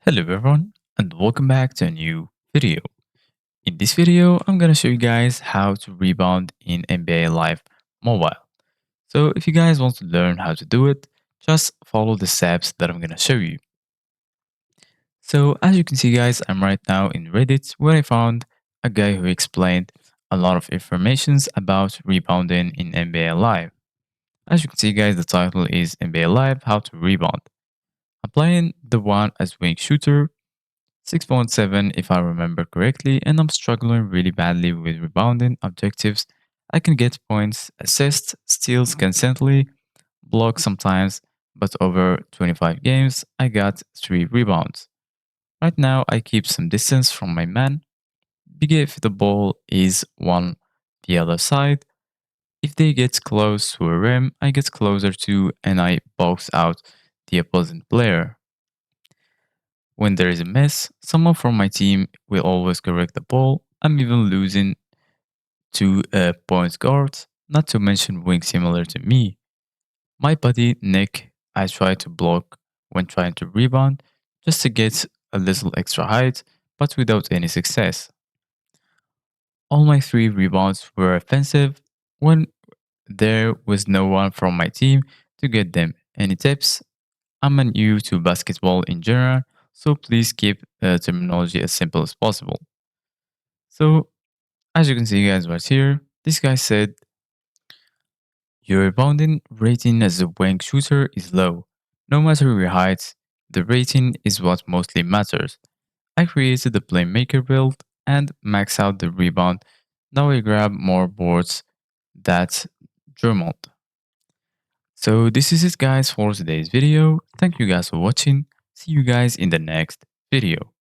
Hello everyone and welcome back to a new video. In this video, I'm gonna show you guys how to rebound in NBA Live Mobile. So if you guys want to learn how to do it, just follow the steps that I'm gonna show you. So as you can see guys, I'm right now in Reddit where I found a guy who explained a lot of informations about rebounding in NBA Live. As you can see guys, the title is NBA Live How to Rebound. I'm playing the one as wing shooter 6.7 if I remember correctly, and I'm struggling really badly with rebounding objectives. I can get points, assists, steals consistently, block sometimes, but over 25 games, I got 3 rebounds. Right now, I keep some distance from my man. Big if the ball is on the other side. If they get close to a rim, I get closer to and I box out the opposing player. When there is a miss, someone from my team will always correct the ball. I'm even losing to a point guard, not to mention wing similar to me. My buddy Nick, I try to block when trying to rebound just to get a little extra height, but without any success. All my 3 rebounds were offensive when there was no one from my team to get them. Any tips? I'm new to basketball in general, so please keep the terminology as simple as possible. So, as you can see, guys, right here, this guy said your rebounding rating as a wing shooter is low. No matter your height, the rating is what mostly matters. I created the playmaker build and max out the rebound. Now I grab more boards. That's Drummond. So this is it guys for today's video. Thank you guys for watching. See you guys in the next video.